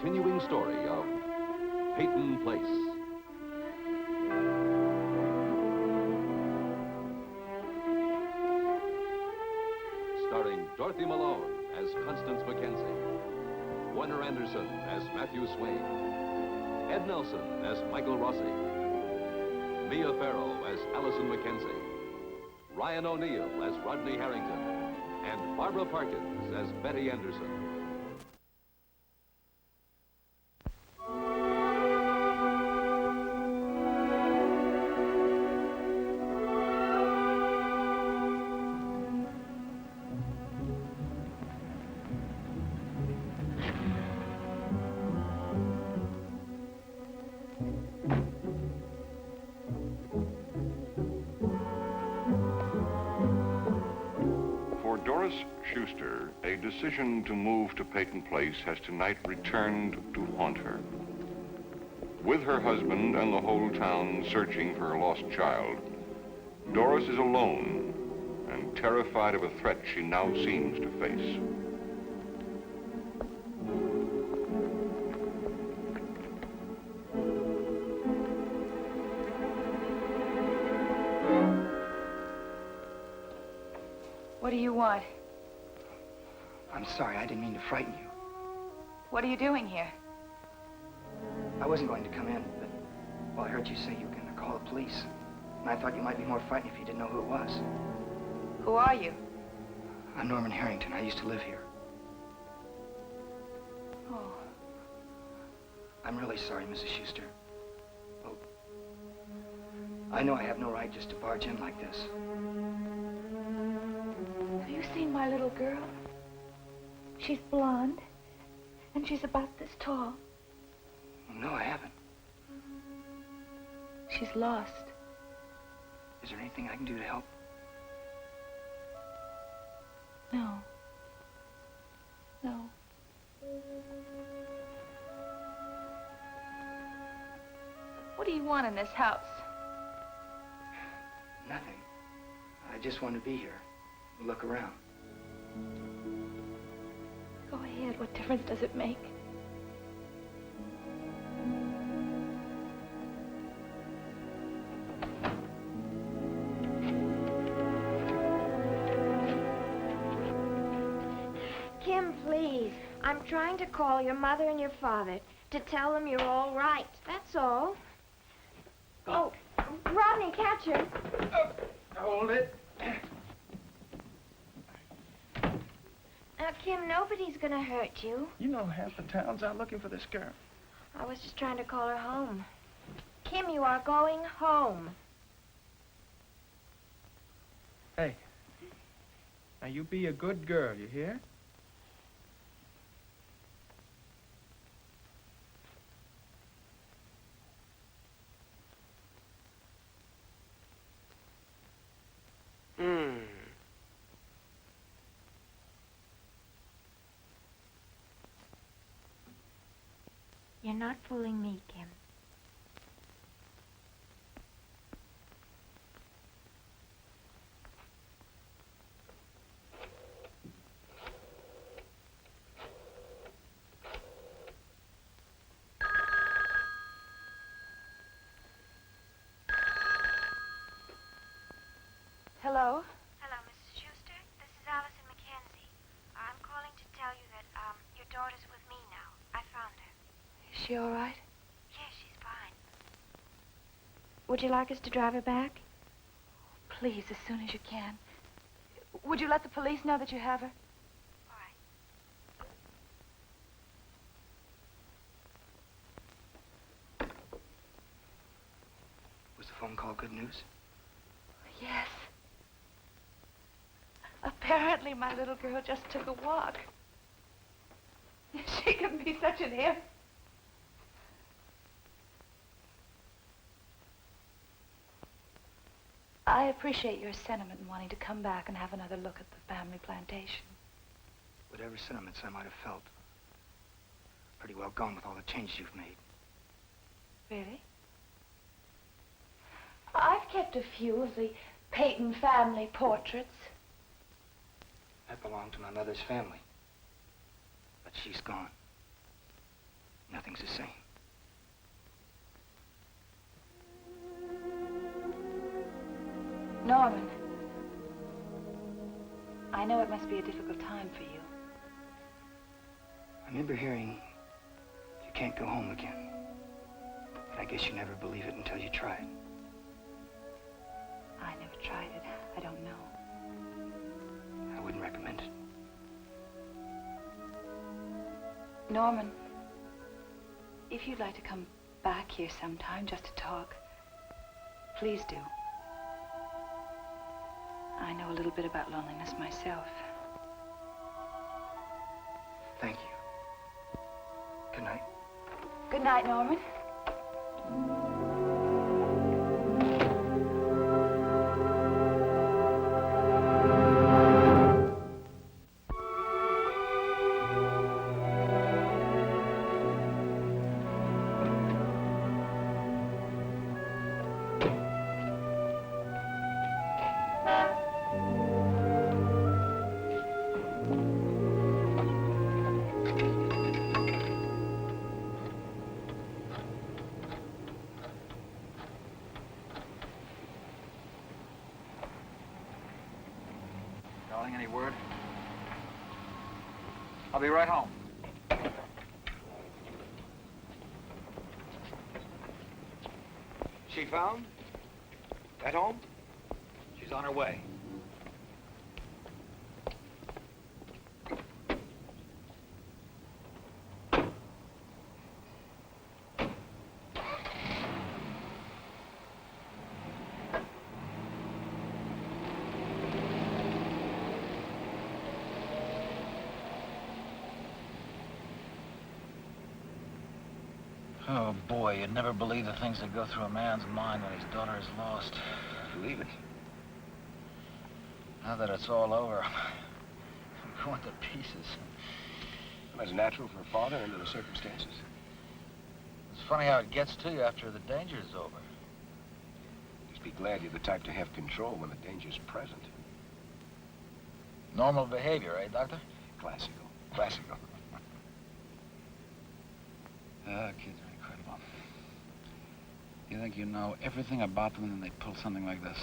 continuing story of Peyton Place. Starring Dorothy Malone as Constance Mackenzie, Warner Anderson as Matthew Swain, Ed Nelson as Michael Rossi, Mia Farrow as Allison Mackenzie, Ryan O'Neill as Rodney Harrington, and Barbara Parkins as Betty Anderson. Schuster, a decision to move to Peyton Place has tonight returned to haunt her. With her husband and the whole town searching for her lost child, Doris is alone and terrified of a threat she now seems to face. What do you want? I'm sorry, I didn't mean to frighten you. What are you doing here? I wasn't going to come in, but, well, I heard you say you were going to call the police. And I thought you might be more frightened if you didn't know who it was. Who are you? I'm Norman Harrington. I used to live here. Oh. I'm really sorry, Mrs. Schuster. Well, I know I have no right just to barge in like this. Have you seen my little girl? She's blonde, and she's about this tall. No, I haven't. She's lost. Is there anything I can do to help? No. No. What do you want in this house? Nothing. I just want to be here. Look around. Go ahead. What difference does it make? Kim, please. I'm trying to call your mother and your father to tell them you're all right. That's all. Oh, Rodney, catch her. Hold it. Now, Kim, nobody's gonna hurt you. You know half the town's out looking for this girl. I was just trying to call her home. Kim, you are going home. Hey, now you be a good girl, you hear? You're not fooling me, Kim. Hello? Hello, Mrs. Schuster. This is Allison Mackenzie. I'm calling to tell you that, your daughter's with me now. I found her. Is she all right? Yes, she's fine. Would you like us to drive her back? Please, as soon as you can. Would you let the police know that you have her? All right. Was the phone call good news? Yes. Apparently, my little girl just took a walk. She can be such an imp. I appreciate your sentiment in wanting to come back and have another look at the family plantation. Whatever sentiments I might have felt, pretty well gone with all the changes you've made. Really? I've kept a few of the Peyton family portraits. That belonged to my mother's family. But she's gone. nothing's the same. Norman, I know it must be a difficult time for you. I remember hearing you can't go home again. But I guess you never believe it until you try it. I never tried it. I don't know. I wouldn't recommend it. Norman, if you'd like to come back here sometime just to talk, please do. I know a little bit about loneliness myself. Thank you. Good night. Good night, Norman. Darling, any word? I'll be right home. She found? At home? She's on her way. Oh, boy, you'd never believe the things that go through a man's mind when his daughter is lost. Believe it. Now that it's all over, I'm going to pieces. That's natural for a father under the circumstances. It's funny how it gets to you after the danger is over. Just be glad you're the type to have control when the danger's present. Normal behavior, eh, Doctor? Classical. Classical. Kids are incredible. You think you know everything about them and then they pull something like this.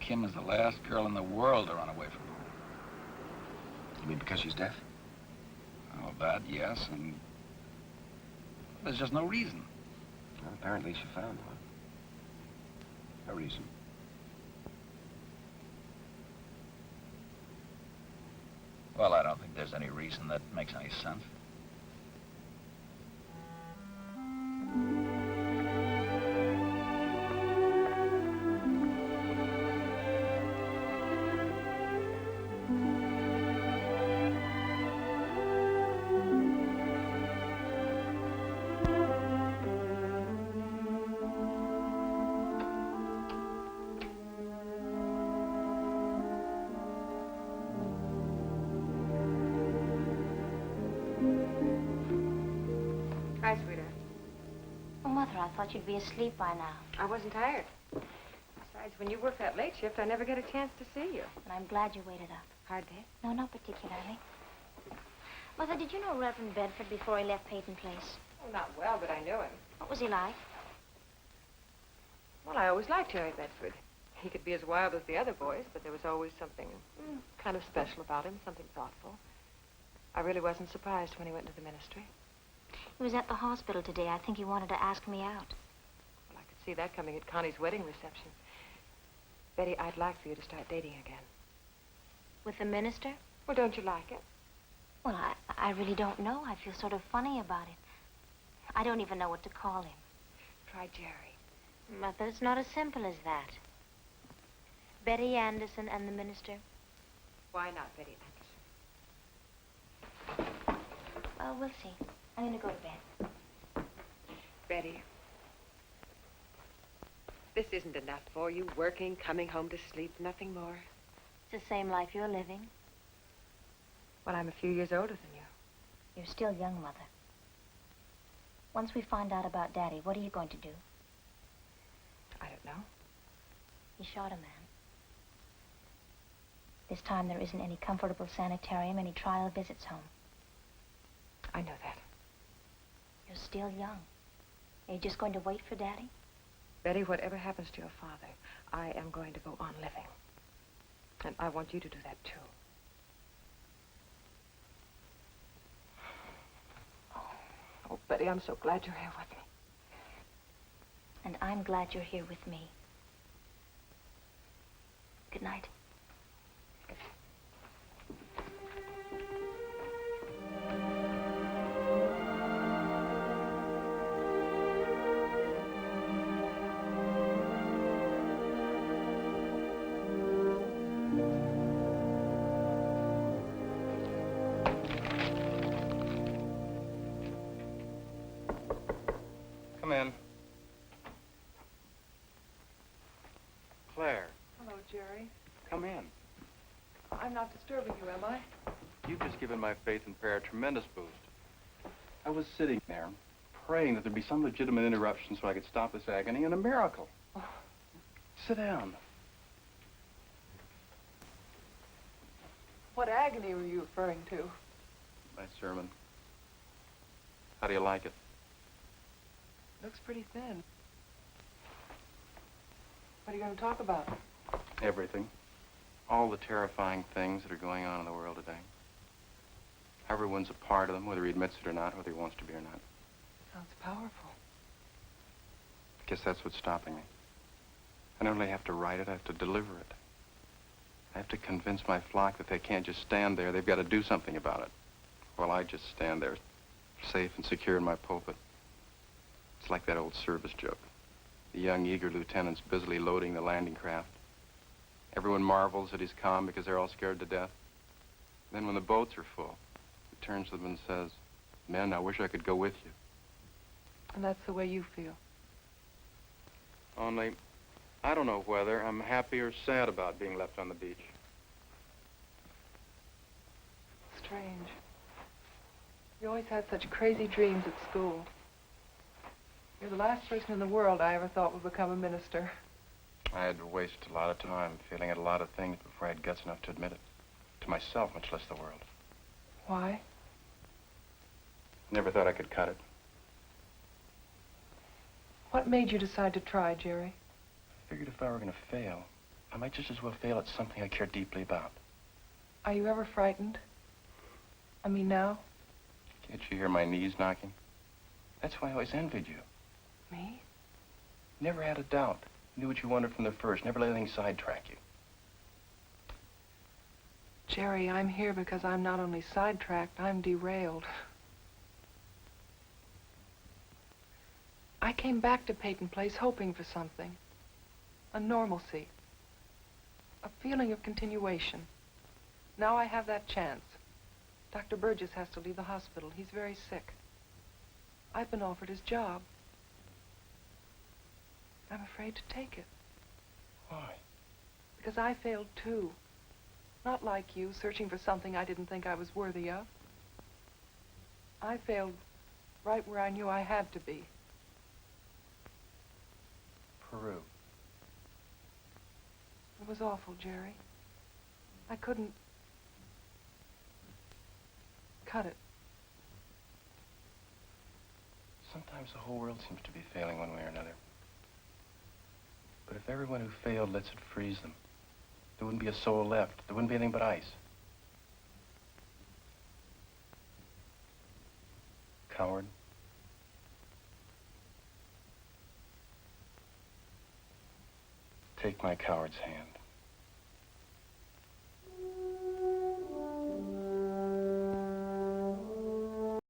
Kim is the last girl in the world to run away from them. You mean because she's deaf? Oh, that, yes, and there's just no reason. Well, apparently she found one. A reason. Well, I don't think there's any reason that makes any sense. Hi, sweetheart. Oh, Mother, I thought you'd be asleep by now. I wasn't tired. Besides, when you work that late shift, I never get a chance to see you. And I'm glad you waited up. Hard day? No, not particularly. Mother, did you know Reverend Bedford before he left Peyton Place? Oh, not well, but I knew him. What was he like? Well, I always liked Harry Bedford. He could be as wild as the other boys, but there was always something kind of special about him, something thoughtful. I really wasn't surprised when he went into the ministry. He was at the hospital today. I think he wanted to ask me out. Well, I could see that coming at Connie's wedding reception. Betty, I'd like for you to start dating again. With the minister? Well, don't you like it? Well, I really don't know. I feel sort of funny about it. I don't even know what to call him. Try Jerry. Mother, it's not as simple as that. Betty Anderson and the minister? Why not Betty Anderson? We'll see. I'm going to go to bed. Betty, this isn't enough for you. Working, coming home to sleep, nothing more. It's the same life you're living. Well, I'm a few years older than you. You're still young, Mother. Once we find out about Daddy, what are you going to do? I don't know. He shot a man. This time there isn't any comfortable sanitarium, any trial visits home. I know that. You're still young. Are you just going to wait for Daddy? Betty, whatever happens to your father, I am going to go on living. And I want you to do that, too. Oh, Betty, I'm so glad you're here with me. And I'm glad you're here with me. Good night. Come in. Claire, Hello, Jerry. come in. I'm not disturbing you, am I? You've just given my faith in prayer a tremendous boost. I was sitting there, praying that there'd be some legitimate interruption so I could stop this agony, and a miracle. Sit down. What agony were you referring to? My sermon. How do you like it? Looks pretty thin. What are you going to talk about? Everything. All the terrifying things that are going on in the world today. Everyone's a part of them, whether he admits it or not, whether he wants to be or not. Sounds powerful. I guess that's what's stopping me. I not only have to write it, I have to deliver it. I have to convince my flock that they can't just stand there. They've got to do something about it. While I just stand there, safe and secure in my pulpit. It's like that old service joke. The young, eager lieutenant's busily loading the landing craft. Everyone marvels at his calm because they're all scared to death. Then when the boats are full, he turns to them and says, "Men, I wish I could go with you." And that's the way you feel. Only, I don't know whether I'm happy or sad about being left on the beach. Strange. You always had such crazy dreams at school. You're the last person in the world I ever thought would become a minister. I had to waste a lot of time feeling at a lot of things before I had guts enough to admit it. To myself, much less the world. Why? Never thought I could cut it. What made you decide to try, Jerry? I figured if I were going to fail, I might just as well fail at something I care deeply about. Are you ever frightened? I mean, now? Can't you hear my knees knocking? That's why I always envied you. Me? Never had a doubt. Knew what you wanted from the first. Never let anything sidetrack you. Jerry, I'm here because I'm not only sidetracked, I'm derailed. I came back to Peyton Place hoping for something. A normalcy. A feeling of continuation. Now I have that chance. Dr. Burgess has to leave the hospital. He's very sick. I've been offered his job. I'm afraid to take it. Why? Because I failed too. Not like you, searching for something I didn't think I was worthy of. I failed right where I knew I had to be. Peru. It was awful, Jerry. I couldn't cut it. Sometimes the whole world seems to be failing one way or another. But if everyone who failed lets it freeze them, there wouldn't be a soul left. There wouldn't be anything but ice. Coward. Take my coward's hand.